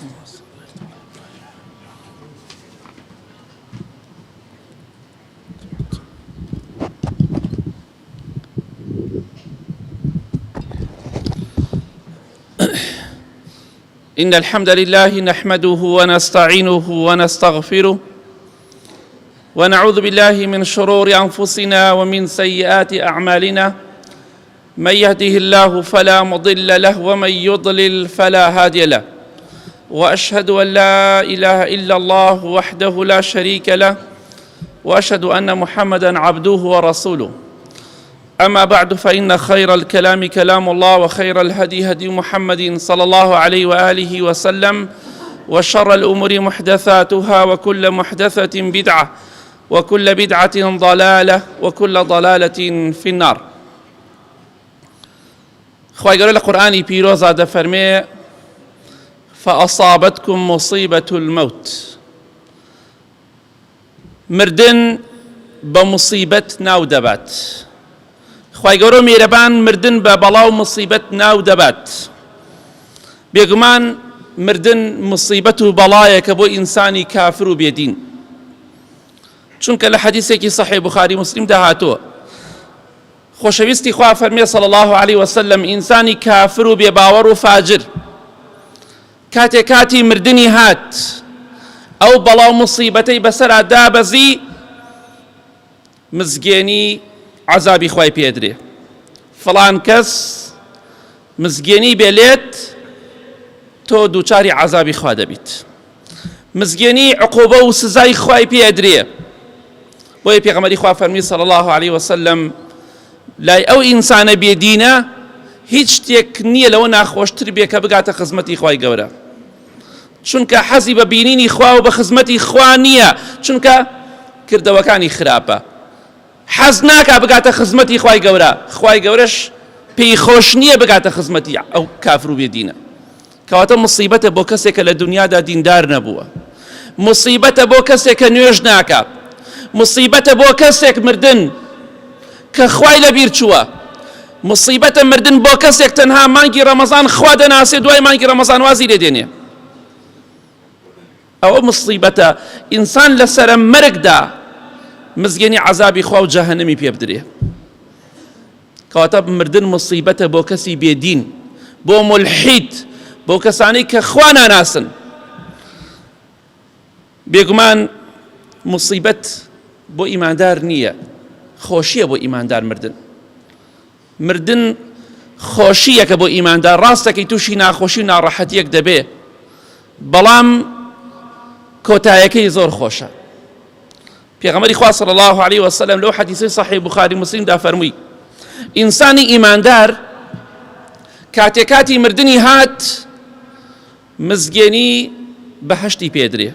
إن الحمد لله نحمده ونستعينه ونستغفره ونعوذ بالله من شرور أنفسنا ومن سيئات أعمالنا من يهده الله فلا مضل له ومن يضلل فلا هادي له وأشهد أن لا إله إلا الله وحده لا شريك له وأشهد أن محمدًا عبده ورسوله أما بعد فإن خير الكلام كلام الله وخير الهدي هدي محمد صلى الله عليه وآله وسلم وشر الأمور محدثاتها وكل محدثة بدعة وكل بدعة ضلالة وكل ضلالة في النار. خواهی گەورە لە قورآنی پیرۆزا دەفەرمێ فأصابتكم مصيبة الموت، مردن بمصيبة ناو دەبات. خواهی گەورە میرەبان مردن بە بەڵاو مصیبەت ناو دەبات. بێگومان مردن مصیبەت و بەڵایەکە بۆ ئینسانی کافر و بێدین، چونکە لە حەدیثێکی صحیح بوخاری مسلم داهاتووە خۆشەویستی خوا فەرمێ صلی الله عليه وسلم ئینسانی کافر و بێباوەڕ و فاجر کاتێک کاتی مردنی هات ئەو بەڵاو مصیبەتەی بەسەرا دابەزی مزگێنی عذابی خوای پێدرێ. فڵان کەس مزگێنی بێلێت تۆ دووچاری عذابی خوا دەبیت، مزگێنی عقوبە و سزای خوای پێدرێ. بۆیە پێغەمبەری خوا فەرمی صلی الله عليه وسلم لای ئەو ئینسانە بێدینە هیچ شتێک نییە لەوە ناخۆشتر بێ کە بگاتە خزمەتی خوای گەورە، چونکە حەزی بە بینینی خوا و بە خزمەتی خوا نییە، چونکە کردەوەکانی خراپە. حەز ناکا بگاتە خزمەتی خوای گەورە، خوای گەورەش پێی خۆش نییە بگاتە خزمەتی ئەو کافر و بێدینە. کەواتە مصیبەتە بۆ کەسێک کە لە دنیادا دیندار نەبووە، مصیبەتە بۆ کەسێک کە نوێژ ناکات، مصیبەتە بۆ کەسێک مردن کە خوای لەبیر چووە، مصیبەتە مردن بۆ کەسێک تەنها مانگی ڕەمەزان خوا دەناسێ دوای مانگی ڕەمەزان وازی لێدێنێ. ئەوە مصیبەتە ئینسان لەسەرە مەرگدا مزگەنی عذابی خوا و جەهەنەمی پێ بدرێ. کەواتە مردن مصیبەتە بۆ کەسی بێدین، بۆ مولحید، بۆ کەسانەی کە خوا ناناسن. بێگومان مصیبەت بۆ ئیماندار نییە، خۆشیە بۆ ئیماندار مردن. مردن خۆشیەکە بۆ ئیماندار، ڕاستەکەی تووشی ناخۆشی و ناڕەحەتیەک دەبێ، بەڵام کۆتایەکەی زۆر خۆشە. پێغەمبەری خوا صلی الله عليه وسلم لەو حەدیثەی صحیح بوخاری مسلمدا فەرمووی ئینسانی ئیماندار کاتێک کاتی مردنی هات مزگێنی بەهەشتی پێدرێ،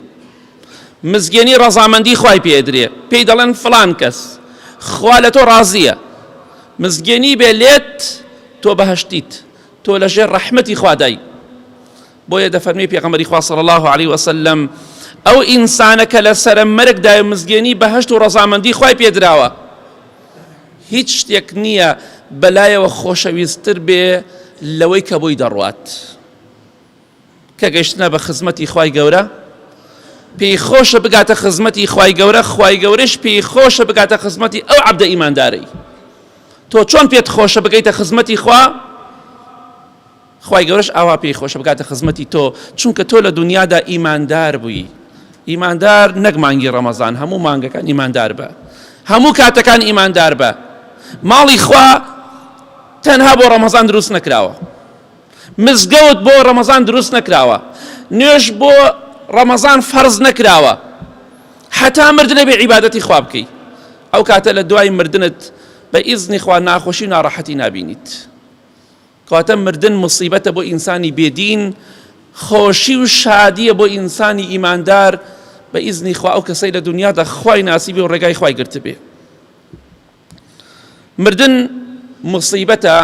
مزگێنی ڕەزامەندی خوای پێدرێ، پێی دەڵێن فڵان کەس خوا لە تۆ ڕازیە، مزگێنی بێ لێت تۆ بەهەشتیت، تۆ لەژێر ڕەحمەتی خوا دای. بۆیە دەفەرمێ پێغەمبەری خوا صلی الله عليه وسلم ئەو ئینسانە کە لەسەرە مەرگدایە مزگێنی بەهەشت و ڕەزامەندی خوای پێدراوە هیچ شتێک نییە بەلایەوە خۆشەویستتر بێ لەوەی کە بۆی دەڕوات کە گەیشتنە بە خزمەتی خوای گەورە. پێی خۆشە بگاتە خزمەتی خوای گەورە، خوای گەورەش پێی خۆشە بگاتە خزمەتی ئەو عەبدە ئیماندارەی. تۆ چۆن پێت خۆشە بگەیتە خزمەتی خوا، خوای گەورەش ئاوا پێی خۆشە بگاتە خزمەتی تۆ، چونکە تۆ لە دنیادا ئیماندار بووی. ئیماندار نەک مانگی ڕەمەزان، هەموو مانگەکان ئیماندار بە، هەموو کاتەکان ئیماندار بە. ماڵی خوا تەنها بۆ ڕەمەزان دروست نەکراوە، مزگەوت بۆ ڕەمەزان دروست نەکراوە، نوێژ بۆ ڕەمەزان فەرز نەکراوە، حتا مردنە بێ عیبادەتی خوا بکەی. ئەو کاتە لە دوای مردنت بە ئیزنی خوا ناخۆشی و ناڕەحەتی نابینیت. کەواتە مردن مصیبەتە بۆ ئینسانی بێدین، خۆشی و شادیە بۆ ئینسانی ئیماندار بە ئیزنی خوا ئەو کەسەی لە دنیادا خوای ناسیبی و ڕێگای خوای گرت بێ. مردن مصیبەتە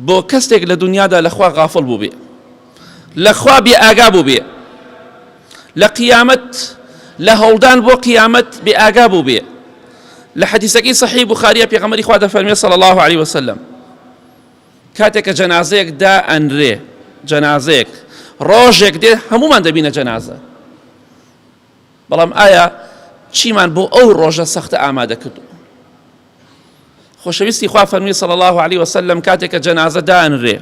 بۆ کەسێک لە دنیادا لەخوا غافڵ بوو بێ، لەخوا بێ ئاگا بوو بێ، لە قیامەت لە هەوڵدان بۆ قیامەت بێ ئاگا بوو بێ. لە حەدیثەکەی صحیح بوخاریە پێغەمبەری خوا دەفەرمێ صلی الله عليه وسلم کاتێک کە جەنازەیەک دائەنرێ، جەنازەیەک ڕۆژێک دێ هەمومان دەبینە جەنازە، بەڵام ئایا چیمان بۆ ئەو ڕۆژە سەختە ئامادە کردو؟ خۆشەویستی خوا فەرمی صلی الله علیه وسلم کاتێک کە جەنازە دانرێ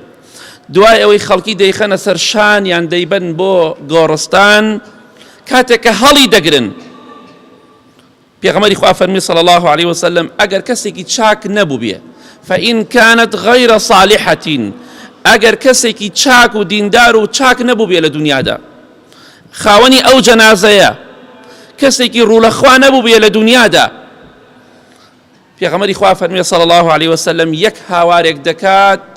دوای ئەوەی خەڵکی دەیخەنە سەر شانیان دەیبەن بۆ گۆڕستان، کاتێک کە هەڵی دەگرن پێغەمبەری خوا فەرمی صلی الله علیه وسلم ئەگەر کەسێکی چاک نەبوو بێ فإن كانت غير صالحة، ئەگەر کەسێکی چاک و دیندار و چاک نەبوو بێ لە دنیادا، خاوەنی ئەو جەنازەیە کەسێکی ڕوولەخوا نەبوو بێ لە دنیادا، پێغەمبەری خوا فەرمی صلی الله علیه وسلم یەک هاوارێک دەکات،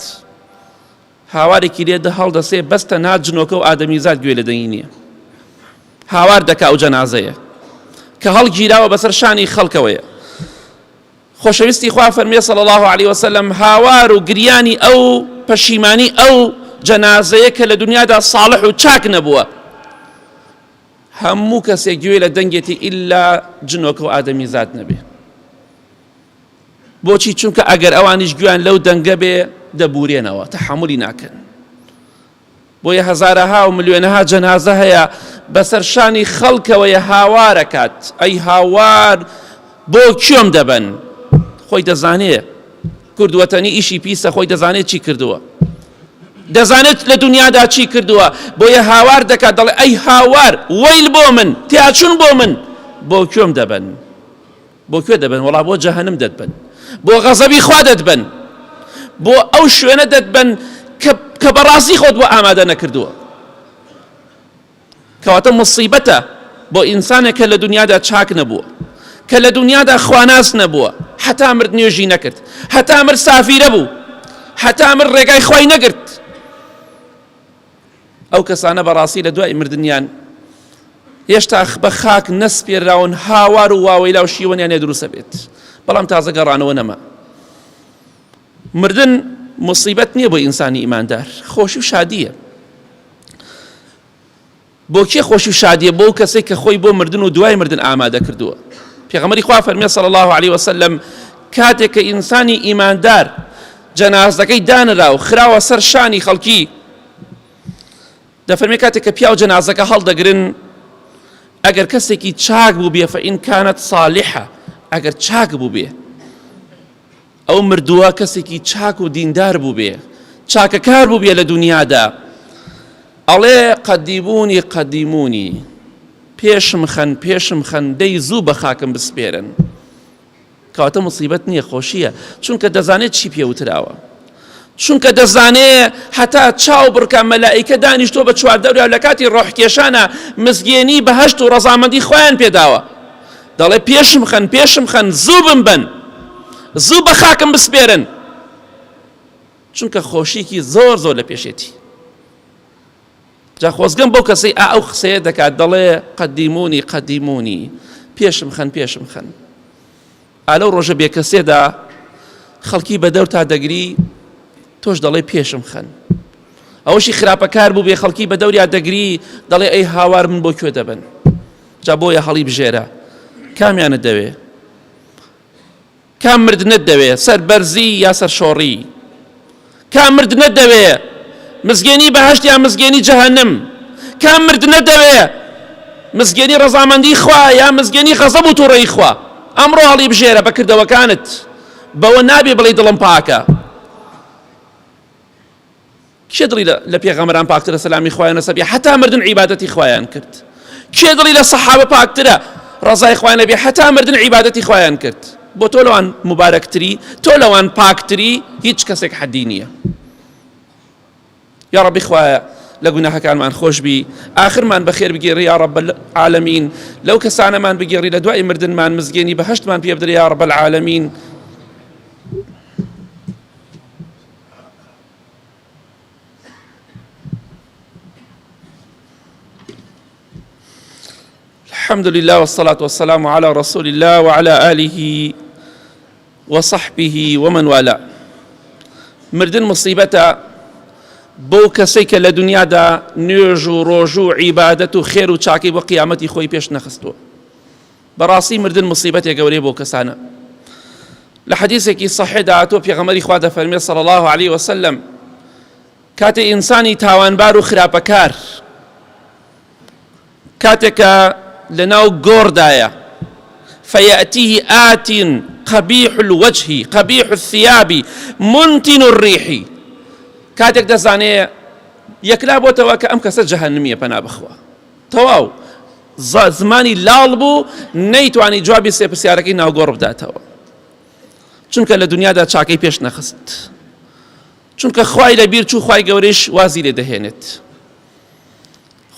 هاوارێکی لێ هەڵدەسێ بەستە نات جنۆکە و ئادەمیزاد گوێ لە دەنگی نییە، هاوار دەکا ئەو جەنازەیە کە هەڵگیراوە بەسەر شانی خەڵکەوەیە. خۆشەویستی خوا فەرمی صلی الله علیه وسلم هاوار و گریانی ئەو پەشیمانی ئەو جەنازەیە کە لە دنیادا ساڵح و چاک نەبووە، هەموو کەسێک گوێ لە دەنگێتی ئیلا جنۆکە و ئادەمیزاد نەبێ. بۆچی؟ چونکە ئەگەر ئەوانیش گویان لەو دەنگە بێ دەبورێنەوە، تەحملی ناکەن. بۆیە هەزارەها و ملیۆنەها جەنازە هەیە بەسەر شانی خەڵکەوەیە هاوارەکات، ئەی هاوار بۆ کوێم دەبن؟ خۆی دەزانێ کوردوەتەنی ئیشی پیسە، خۆی دەزانێت چی کردووە، دەزانێت لە دنیادا چی کردووە، بۆیە هاوار دەکات، دەڵێ ئەی هاوار وەیل بۆ من، تیاچون بۆ من، بۆ کوێم دەبن؟ بۆ کوێ دەبن؟ وەڵا بۆ جەهەنم دەتبن، بۆ غەزەبی خوا دەتبن، بۆ ئەو شوێنە دەتبن کە بەڕاستی خۆت بۆ ئامادە نەکردووە. کەواتە مصیبەتە بۆ ئینسانێک کە لە دنیادا چاک نەبووە، کە لە دنیادا خواناس نەبووە، حتا مرد نوێژی نەکرد، حتا مرد سافیرە بوو، حتا مرد ڕێگای خوای نەگرت. ئەو کەسانە بەڕاستی لە دوای مردنیان هێشتا بە خاک نەسپێراون، هاوار و واوەیلا و شیوەنیان لێ دروستە بێت، بەڵام تازە گەڕانەوە نەما. مردن مصیبەت نییە بۆ ئینسانی ئیماندار، خۆشی و شادیە. بۆ کێ خۆشی و شادیە؟ بۆ کەسێک کە خۆی بۆ مردن و دوای مردن ئامادە کردووە. پێغەمبەری خوا فەرمیێ صلی الله علیه وسلم کاتێک کە ئینسانی ئیماندار جەنازەکەی دانرا و خراوە سەر شانی خەڵکی، دەفەرمێ کاتێک کە پیا و جەنازەکە هەڵدەگرن، ئەگەر کەسێکی چاک بوو بێ فإن كانت صالحة، ئەگەر چاک بوو بێ ئەو مردووە کەسێکی چاک و دیندار بوو بێ، چاکەکار بوو بێ لە دنیادا، ئەڵێ قەدیمونی قەدیمونی، پێشم خەن پێشم خەن، دەی زوو بە خاکم بسپێرن. کەواتە مصیبەت نییە، خۆشیە، چونکە دەزانێت چی پێوتراوە، چونکە دەزانێ هەتا چاو بڕکە مەلائیکە دانیشتۆ بە چواردەوریا لە کاتی ڕۆحکێشانە مزگێنی بەهەشت و ڕەزامەندی خۆیان پێداوە، دەڵێ پێشم خەن پێشم خەن، زوو بمبەن، زوو بە خاکم بسپێرن، چونکە خۆشیکی زۆر زۆر لە پێشێتی. جا خۆزگەم بەو کەسەی ئەو قسەیە دەکات، دەڵێ قەدیمونی قەدیمونی، پێشم خەن پێشم خەن. ئالەو ڕۆژە بێکەسێدا خەڵکی بەدەور تا دەگری، تۆش دەڵێ پێشم خەن. ئەوەشی خراپەکار بوو بێ خەڵکی بەدەوریا دەگری، دەڵێ ئەی هاوار من بۆ کوێ دەبن؟ جا بۆیە هەڵی بژێرە، کامیانت دەوێ؟ کام مردنت دەوێ؟ سەر بەرزی یا سەر شۆڕی؟ کام مردنت دەوێ؟ مزگێنی بەهەشت یا مزگێنی جەهەنم؟ کام مردنت دەوێ؟ مزگێنی ڕەزامەندی خوا یا مزگێنی غەزەب و تووڕەیی خوا؟ ئەمڕۆ هەڵی بژێرە بە کردەوەکانت، بەوە نابێ بڵێ دڵم پاکە. کێ دڵی لە پێغەمبەران پاکترە سەلامی خوایان لەسەر، حتا مردن عیبادەتی خوایان کرد؟ کێ دڵی لە سەحابە پاکترە ڕەزای خوایان لەبێ، حتا مردن عیبادەتی خوایان کرد؟ بۆ تۆ لەوان مبارەکتری، تۆ لەوان پاکتری، هیچ کەسێک حەدی نییە. یا ڕەبی خوایە لە گوناهەکانمان خۆش بی، ئاخرمان بەخێر بگێڕی یا ڕەب العالەمین، لەو کەسانەمان بگێڕی لە دوای مردنمان مزگێنی بەهەشتمان پێ بدرێ یا ڕەب العالەمین. الحمد لله والصلاة والسلام على رسول الله وعلى آله وصحبه ومن والاه. مردن مصيبته بۆ کەسێک کە لە دنیادا نوێژ و ڕۆژ و عیبادەت و خێر و چاکی بۆ قیامەتی خۆی پێش نەخستووە. بەڕاستی مردن مصیبەتێک گەورەی بۆ کەسانە. لە حەدیثێکی صحیح داهاتوە پێغەمبەری خوا دەفەرمێ صلی الله علیه وسلم کاتێ ئینسانی تاوانبار و خراپەکار کاتێکە لەناو گۆڕدایە فيأتيه آت قبيح الوجه قبيح الثياب منتن الريح کاتێک دەزانێ یەکلا بۆتەوە کە ئەم کەسە جەهەنمیە پەنا بخوا تەواو زمانی لاڵ بوو نەیتوانی جوابی سێ پرسیارەکەی ناوگۆڕ بداتەوە چونکە لە دنیادا چاکەی پێش نەخست چونکە خوای لەبیر چوو خوای گەورەیش وازی لێ دەهێنێت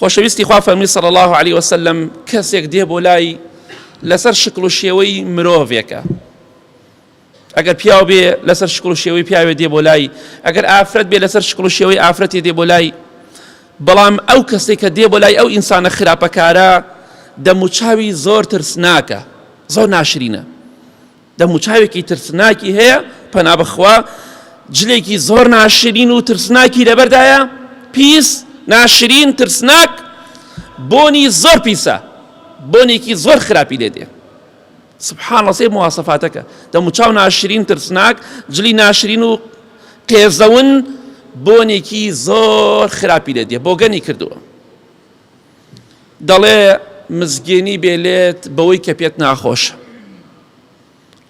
خۆشەویستی خوا فەرمی صلی الله علیه وسلم کەسێک دێ بۆ لای لەسەر شکل و شێوەی مرۆڤێکە ئەگەر پیاو بێ لەسەر شکل و شێوەی پیاوێ دێ بۆ لای ئەگەر ئافرەت بێ لەسەر شکل و شێوەی ئافرەتێ دێ بۆ لای بەڵام ئەو کەسێک کە دێ بۆ لای ئەو ئینسانە خراپەکارە دەموچاوی زۆر ترسناکە زۆر ناشرینە دەموچاوێکی ترسناکی هەیە پەنا بخوا جلێکی زۆر ناشرین و ترسناکی لەبەردایە پیس ناشرین ترسناک بۆنی زۆر پیسە بۆنێکی زۆر خراپی لێ دێ سبحان الله سێ مواسەفاتەکە دەموچاو ناشرین ترسناک جلی ناشرین و قێزەون بۆنێکی زۆر خراپی لێ دێ بۆگەنی کردووە دەڵێ مزگێنی بێلێت بەوەی کە پێت ناخۆشە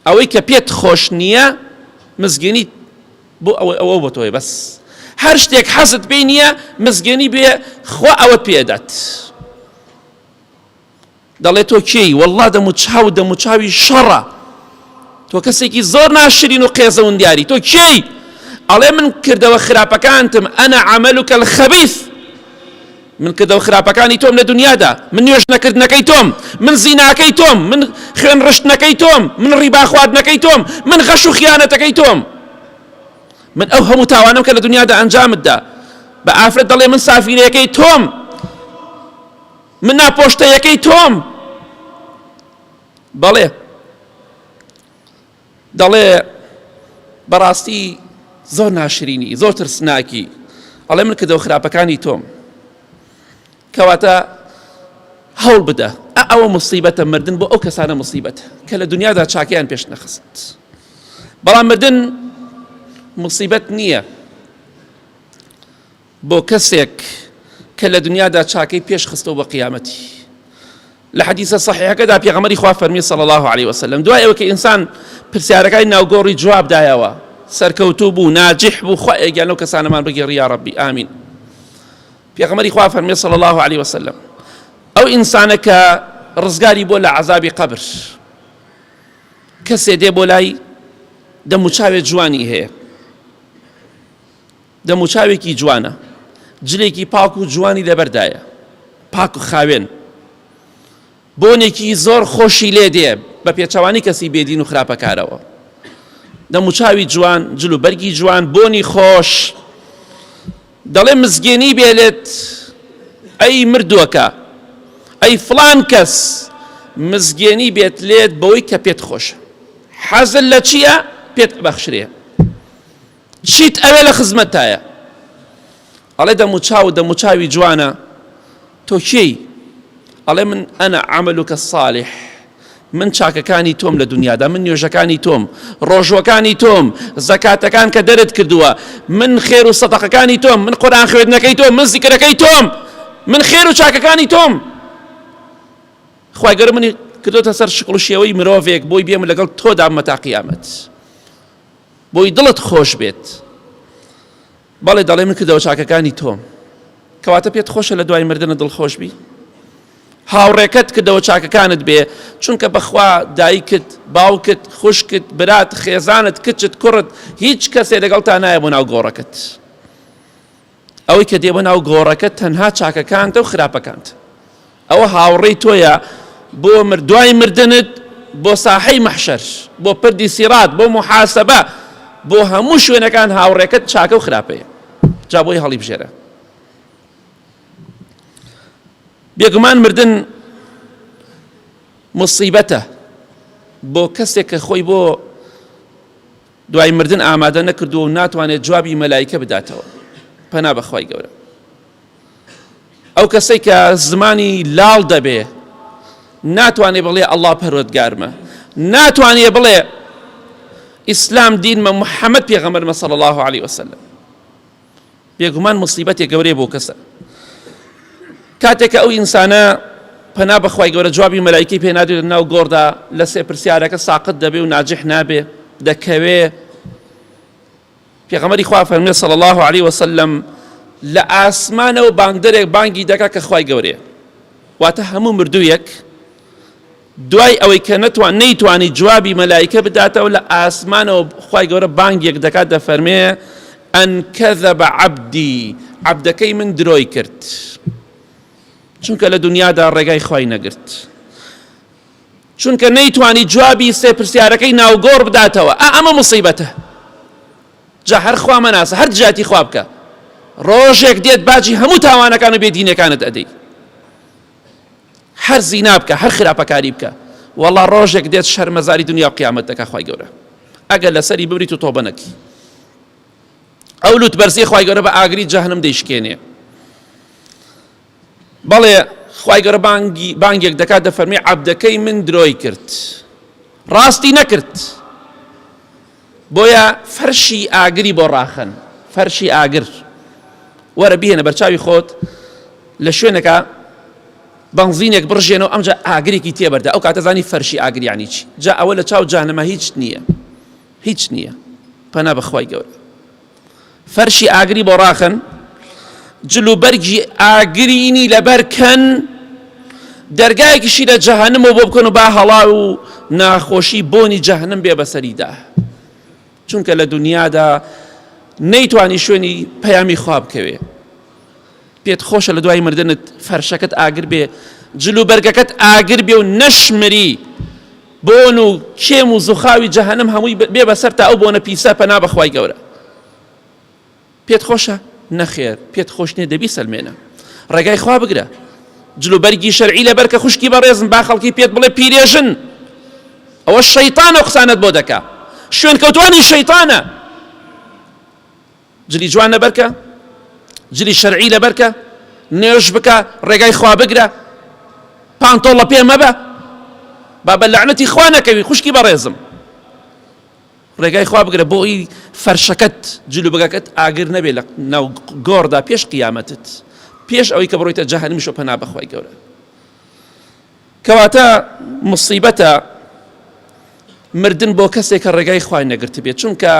ئەوەی کە پێت خۆش نییە مزگێنی بۆ ئەوە بۆ تۆی بەس هەر شتێک حەزت پێی نییە مزگێنی بێ خوا ئەوەت پێدات دەڵێ تۆ کێی وەڵڵا دەموچاوی شەڕە تۆ کەسێکی زۆر ناشرین و قێزەون دیاری تۆ کێی ئەڵێ من کردەوە خراپەکانتم ئەنە عەمەلوکە الخەبیث من کردەوە خراپەکانی تۆم لە دنیادا من نوێژ نەکردنەکەی تۆم من زیناکەی تۆم من خوێن ڕشتنەکەی تۆم من ڕیبا خواردنەکەی تۆم من غەش و خیانەتەکەی تۆم من ئەو هەموو تاوانم کە لە دنیادا ئەنجامتدا بە ئافرەت دەڵێ من سافینەکەی تۆم من ناپۆشتەیەکەی تۆم دەڵێ بەڕاستی زۆر ناشرینی زۆر ترسناکی ئەڵێ من کردەوە خراپەکانی تۆم کەواتە هەوڵ بدە ئەوە مصیبەتە مردن بۆ ئەو کەسانە مصیبەتە کە لە دنیادا چاکیان پێش نەخست بەڵام مردن مصیبەت نییە بۆ کەسێک کە لە دنیادا چاکەی پێش خستەوە بە قیامەتی لە حەدیثە صحیحەکەدا پێغەمبەری خوا فەرمی صلی الله علیه وسلم دوای ئەوە کە ئینسان پرسیارەکانی ناوگۆڕی جواب دایەوە سەرکەوتوو بوو ناجح بوو خوا ئێگیان لەو کەسانەمان بگێڕی یا ڕەبی ئامین پێغەمبەری خوا فەرمی صلی الله علیه وسلم ئەو ئینسانە کە ڕزگاری بۆ لە عەزابی قەبر کەسێ دێ بۆ لای دەموچاوێ جوانی هەیە دەموچاوێکی جوانە جلێکی پاک و جوانی لەبەردایە پاک و خاوێن بۆنێکی زۆر خۆشی لێ دێ بە پێچەوانی کەسی بێدین و خراپەکارەوە دەموچاوی جوان جل و بەرگی جوان بۆنی خۆش دەڵێ مزگێنی بێلێت ئەی مردووەکە ئەی فڵان کەس مزگێنی بێت لێت بەوەی کە پێت خۆشە حەزت لە چییە پێت بەخشرێ چیت ئەوێ لە خزمەتایە ئەڵێ دەموچاوی جوانە تۆ کێی ئەڵێ من ئەنە عەمەلوکە الصالح من چاکەکانی تۆم لە دنیادا من نوێژەکانی تۆم ڕۆژوەکانی تۆم زەکاتەکان کە دەرت کردووە من خێر و سەدەقەکانی تۆم من قورئان خوێندنەکەی تۆم من زیکرەکەی تۆم من خێر و چاکەکانی تۆم خوای گەورە منی کردوتە سەر شکڵ و شێوەی مرۆڤێک بۆی بێم لەگەڵ تۆدا مەتا قیامەت بۆی دڵت خۆش بێت بەڵێ دەڵێ من کردەوە چاکەکانی تۆم کەواتە پێت خۆشە لە دوای مردنە دڵخۆش بی هاوڕێکەت کردەوە چاکەکانت بێ چونکە بەخوا دایکت باوکت خوشکت برات خێزانت کچت کوڕت هیچ کەسێ لەگەڵتا نایە بۆ ناو گۆڕەکەت ئەوەی کە دێ بۆ ناو گۆڕەکەت تەنها چاکەکانتە و خراپەکانتە ئەوە هاوڕێی تۆیە بۆ دوای مردنت بۆ ساحەی مەحشەر بۆ پردی سیرات بۆ محاسەبە بۆ هەموو شوێنەکان هاوڕێکەت چاکە و خراپەیە جا بۆی هەڵی بژێرە بێگومان مردن مصیبەتە بۆ کەسێک کە خۆی بۆ دوای مردن ئامادە نەکردو و ناتوانێت جوابی مەلایکە بداتەوە پەنا بەخوای گەورە ئەو کەسەی کە زمانی لاڵ دەبێ ناتوانێ بڵێ ئەڵڵا پەروەردگارمە ناتوانێ بڵێ ئیسلام دینمە محەممەد پێغەمبەرمە صلی الله علیه وسلم بێگومان مصیبەتێک گەورەیە بۆ کەسە. کاتێککە ئەو ئینسانە پەنا بەخوای گەورە جوابی مەلایکەی پێ نادوێت ناو گۆڕدا لە سێ پرسیارەکە ساقط دەبێ و ناجح نابێ دەکەوێ. پێغەمبەری خوا فەرمێ صلی الله علیه وسلم لە ئاسمانەوە بانگدەرێک بانگی دەکا کە خوای گەورەیە، واتە هەموو مردوویەک دوای ئەوەی کە نەیتوانی جوابی مەلایکە بداتەوە لە ئاسمانەوە خوای گەورە بانگێک دەکات دەفەرمێ ئەن کەذەب عەبدی، عەبدەکەی من درۆی کرد چونکە لە دنیادا ڕێگای خوای نەگرت، چونکە نەیتوانی جوابی سێ پرسیارەکەی ناوگۆڕ بداتەوە. ئەمە مصیبەتە. جا هەر خوا مەناسە، هەر جاتی خوا بکە، ڕۆژێک دێت باجی هەموو تاوانەکان و بێدینەکانت ئەدەی، هەر زینا بکە، هەر خراپەکاری بکە، وەڵا ڕۆژێک دێت شەرمەزاری دنیا و قیامەت دەکا خوای گەورە ئەگەر لەسەری ببریت و تۆبە نەکی. ئەو لوت بەرزی خوای گەورە بە ئاگری جەهەنەم دەیشکێنێ. بەڵێ خوای گەورە بانگێک دەکات دەفەرمێ عەبدەکەی من درۆی کرد، ڕاستی نەکرد، بۆیە فەرشی ئاگری بۆ ڕاخەن، فەرشی ئاگر وەرە بهێنە بەرچاوی خۆت لە شوێنەکە بەنزینێک بڕژێنەوە ئەمجا ئاگرێکی تێبەردە، ئەو کاتە زانی فەرشی ئاگر یعنی چی. جا ئەوە لە چاو جەهەنەمە هیچ نییە، هیچ نییە. پەنا بەخوای گەورە فەرشی ئاگری بۆ ڕاخەن، جلوبەرگی ئاگرینی لەبەرکەن، دەرگایەکیشی لە جەهەنەمەوە بۆ بکەن و با هەڵا و ناخۆشی بۆنی جەهەنەم بێ بەسەریدا، چونکە لە دنیادا نەیتوانی شوێنی پەیامی خوا بکەوێ. پێت خۆشە لە دوای مردنت فەرشەکەت ئاگر بێ، جلوبەرگەکەت ئاگر بێ و نەشمری بۆن و کێم و زوخاوی جەهەنەم هەمووی بێ بەسەر تا ئەو بۆنە پیسە پەنا بەخوای گەورە. پێت خۆشە؟ نەخێر، پێت خۆش نییە، دەبی سەلمێنە، ڕێگای خوا بگرە. جلوبەرگی شەرعی لەبەر کە خوشکی بەڕێزن با خەڵکی پێت بڵێ پیرێژن، ئەوە شەیتانە قسانت بۆ دەکا، شوێن کەوتوانی شەیتانە. جلی جوان لەبەرکە، جلی شەرعی لەبەرکە، نوێژ بکە، ڕێگای خوا بگرە، پانتۆڵە پێ مەبە، با بە لەعنەتی خوا نەکەوی خوشکی بەڕێزم، ڕێگای خوا بگرە بۆی فەرشەکەت جلوبەرگەکەت ئاگر نەبێ لە ناو گۆڕدا پێش قیامەتت، پێش ئەوەی کە بڕۆیتە جەهەنەمیش و پەنا بەخوای گەورە. کەواتە مصیبەتە مردن بۆ کەسێک کە ڕێگای خوای نەگرت بێت، چونکە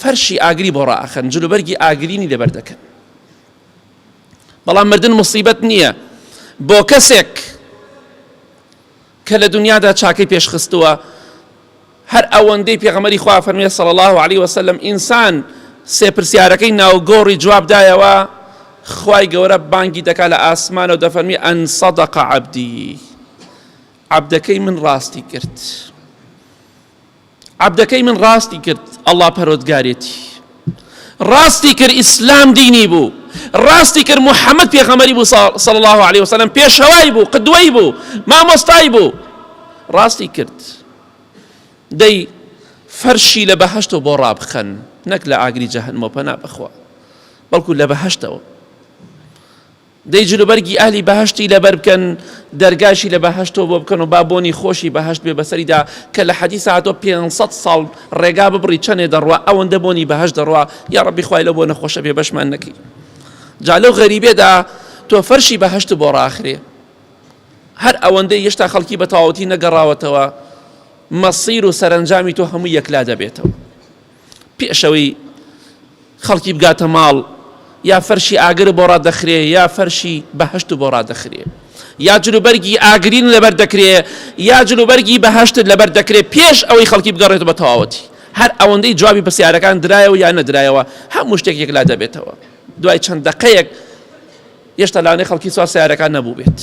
فەرشی ئاگری بۆ ڕائەخەن، جلوبەرگی ئاگرینی لەبەر دەکەن. بەڵام مردن مصیبەت نییە بۆ کەسێک کە لە دنیادا چاکەی پێشخستووە. هەر ئەوەندەی پێغەمبەری خوا فەرمێ صلی الله علیه وسلم ئینسان سێ پرسیارەکەی ناوگۆڕی جوابدایەوە، خوای گەورە بانگی دەکا لە ئاسمانەوە دەفەرمی ئەن صەدەق عەبدی، عەبدەکەی من ڕاستی کرد، عەبدەکەی من ڕاستی کرد. ئەڵڵا پەروەردگارێتی ڕاستی کرد، ئیسلام دینی بوو، ڕاستی کرد محەممەد پێغەمبەری بوو صلی الله علیه وسلم، پێشەوای بوو، قدوەی بوو، مامۆستای بوو، ڕاستی کرد. دەی فەرشی لە بەهەشتەوە بۆ ڕابخەن، نەک لە ئاگری جەهەنەمەوە پەنا بەخوا، بەڵکو لە بەهەشتەوە. دەی جلوبەرگی ئەهلی بەهەشتی لەبەر بکەن، دەرگاشی لە بەهەشتەوە بۆ بکەن و با بۆنی خۆشی بەهەشت بێ بەسەریدا، کە لە حەدیث هاتۆ 500 ساڵ ڕێگا ببڕی چەندێ دەڕوا، ئەوەندە بۆنی بەهەشت دەڕوا. یا ڕەبی خوای لە بۆ نەخۆشە بێ بەشمان نەکەی. جا لەو غەریبێدا تۆ فەرشی بەهەشت بۆ ڕاخرێ، هەر ئەوەندەی هێشتا خەڵکی بە تەواوەتی نەگەڕاوەتەوە، مەسیر و سەرنجامی تۆ هەموو یەکلا دەبێتەوە. پێشەوەی خەڵکی بگاتە ماڵ، یا فەرشی ئاگر بۆ ڕادەخرێ، یا فەرشی بەهەشت بۆ ڕادەخرێ، یا جلوبەرگی ئاگرین لەبەر دەکرێ، یا جلوبەرگی بەهەشتت لەبەر دەکرێ پێش ئەوەی خەڵکی بگەڕێتەوە بە تەواوەتی. هەر ئەوەندەی جوابی پرسیارەکان درایەوە یا نەدرایەوە، هەموو شتێک یەکلا دەبێتەوە. دوای چەند دقەیەک هێشتا لەوانەیە خەڵکی سوار سیارەکان نەبوو بێت.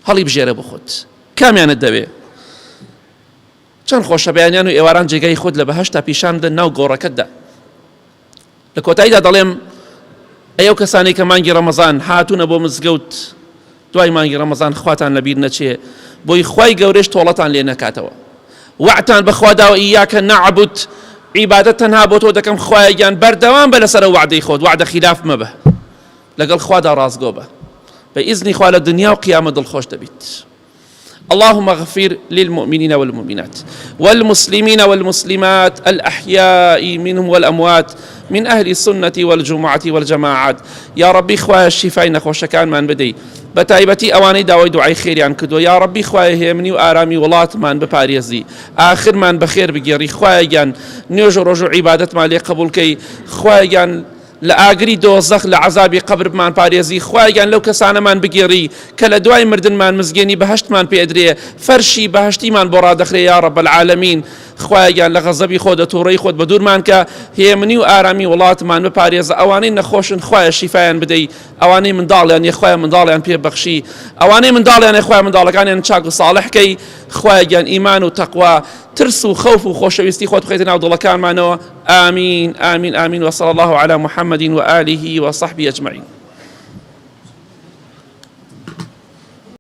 هەڵی بژێرە بۆ خۆت، کامیانت دەوێ؟ چەند خۆشە بەیانیان و ئێواران جێگای خۆت لە بەهەشتا پیشان بدەن ناو گۆڕەکەتدا. لە کۆتاییدا دەڵێم ئەو کەسانی کە مانگی ڕەمەزان هاتوونە بۆ مزگەوت دوای مانگی ڕەمەزان خواتان لەبیر نەچێ، بۆی خوای گەورەش تۆڵەتان لێ نەکاتەوە. وعتان بەخوا داوە ئیاکە نەعبود، عیبادەت تەنها بۆ تۆ دەکەم خوایە گیان، بەردەوام بە لەسەر وعدەی خۆت، وعدە خلاف مەبە، لەگەڵ خوادا ڕازگۆ بە، بإذن خوا لە دنیا و قیامەت دڵخۆش دەبیت. اللهم اغفر للمؤمنين والمؤمنات والمسلمين والمسلمات الأحياء منهم والأموات من أهل السنة والجمعة والجماعات يا ربي خوای الشفای نەخۆشەکانمان بدەی بەتایبەتی ئەوانەی داوای دوعای خێریان کردووە یا ربی خوای هێمنی و ئارامی وڵاتمان بپارێزی ئاخرمان بەخێر بگێڕی خوایگیان نوێژ و ڕۆژ و عیبادەتمان لێ قبولکەی خوایگیان لە ئاگری دۆزەخ لە عەزابی قەبرمان پارێزی خوایگیان لەو کەسانەمان بگێڕی کە لە دوای مردنمان مزگەێنی بەهەشتمان پێدرێ فەرشی بەهەشتیمان بۆ ڕادەخرێ یا رب العالمین خوایگیان لە غەزەبی خۆ دەتووڕەی خۆت بە دوورمان کە هێمنی و ئارامی وڵاتمان بپارێزە ئەوانەی نەخۆشن خوایە شیفایان بدەی ئەوانەی منداڵیان یەخوایە منداڵیان پێبەخشی ئەوانەی منداڵیان یەخوایە منداڵەکانیان چاک و ساڵحکەی خوایگیان ئیمان و تەقوا ترس و خەوف و خۆشەویستی خۆت بخەیتە ناو دڵەکانمانەوە آمین آمین آمین وصلى الله على محمد وآله وصحبه أجمعين